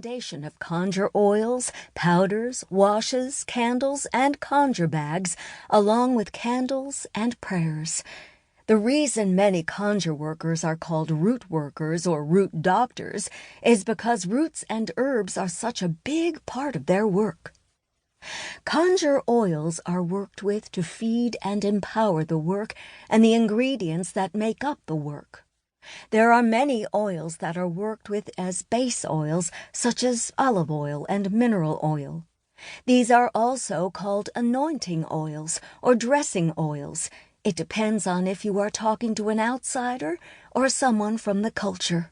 foundation of conjure oils, powders, washes, candles, and conjure bags, along with candles and prayers. The reason many conjure workers are called root workers or root doctors is because roots and herbs are such a big part of their work. Conjure oils are worked with to feed and empower the work and the ingredients that make up the work. There are many oils that are worked with as base oils, such as olive oil and mineral oil. These are also called anointing oils or dressing oils. It depends on if you are talking to an outsider or someone from the culture.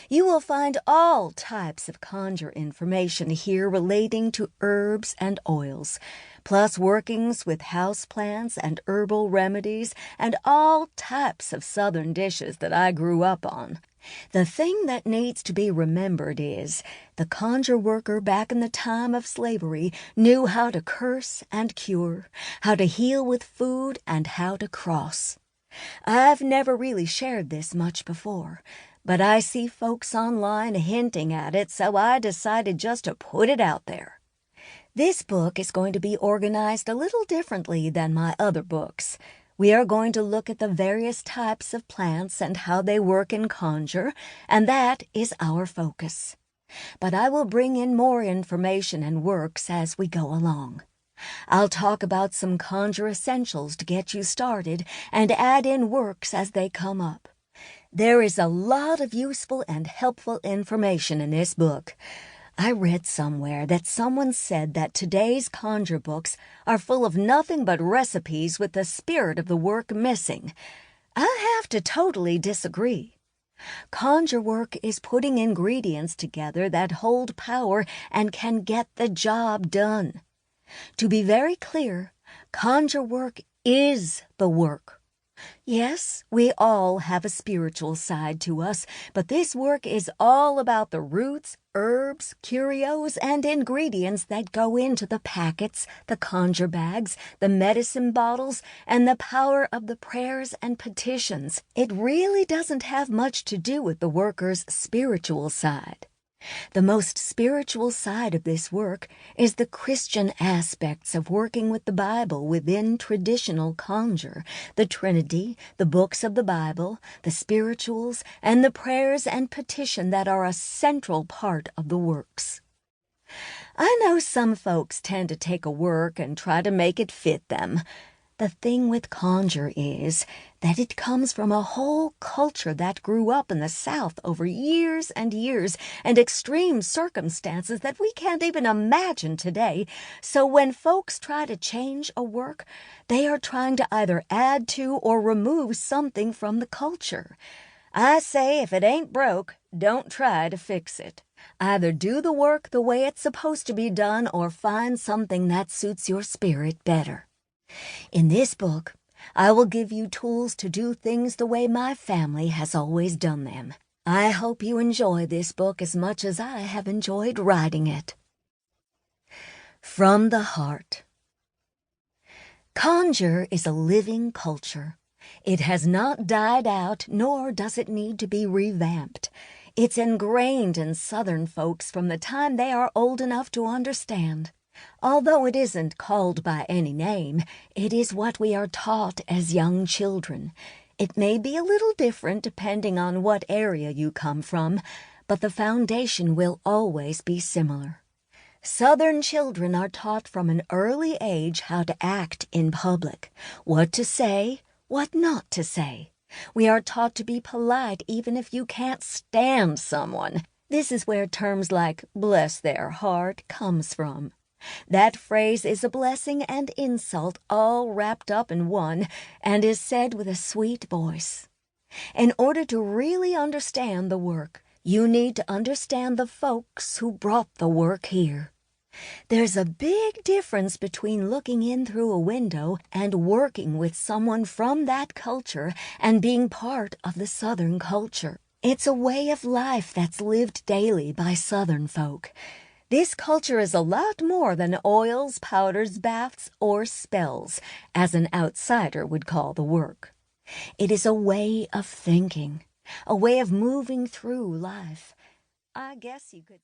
You will find all types of conjure information here relating to herbs and oils, plus workings with houseplants and herbal remedies and all types of southern dishes that I grew up on. The thing that needs to be remembered is the conjure worker back in the time of slavery knew how to curse and cure, how to heal with food, and how to cross. I've never really shared this much before, but I see folks online hinting at it, so I decided just to put it out there. This book is going to be organized a little differently than my other books. We are going to look at the various types of plants and how they work in conjure, and that is our focus. But I will bring in more information and works as we go along. I'll talk about some conjure essentials to get you started and add in works as they come up. There is a lot of useful and helpful information in this book. I read somewhere that someone said that today's conjure books are full of nothing but recipes with the spirit of the work missing. I have to totally disagree. Conjure work is putting ingredients together that hold power and can get the job done. To be very clear, conjure work is the work. Yes, we all have a spiritual side to us, but this work is all about the roots, herbs, curios, and ingredients that go into the packets, the conjure bags, the medicine bottles, and the power of the prayers and petitions. It really doesn't have much to do with the worker's spiritual side. The most spiritual side of this work is the Christian aspects of working with the Bible within traditional conjure, the Trinity, the books of the Bible, the spirituals, and the prayers and petition that are a central part of the works. I know some folks tend to take a work and try to make it fit them. The thing with conjure is that it comes from a whole culture that grew up in the South over years and years and extreme circumstances that we can't even imagine today. So when folks try to change a work, they are trying to either add to or remove something from the culture. I say if it ain't broke, don't try to fix it. Either do the work the way it's supposed to be done or find something that suits your spirit better. In this book, I will give you tools to do things the way my family has always done them. I hope you enjoy this book as much as I have enjoyed writing it. From the Heart. Conjure is a living culture. It has not died out, nor does it need to be revamped. It's ingrained in Southern folks from the time they are old enough to understand. Although it isn't called by any name, it is what we are taught as young children. It may be a little different depending on what area you come from, but the foundation will always be similar. Southern children are taught from an early age how to act in public, what to say, what not to say. We are taught to be polite even if you can't stand someone. This is where terms like "bless their heart" comes from. That phrase is a blessing and insult all wrapped up in one and is said with a sweet voice. In order to really understand the work, you need to understand the folks who brought the work here. There's a big difference between looking in through a window and working with someone from that culture and being part of the Southern culture. It's a way of life that's lived daily by Southern folk. This culture is a lot more than oils, powders, baths, or spells, as an outsider would call the work. It is a way of thinking, a way of moving through life. I guess you could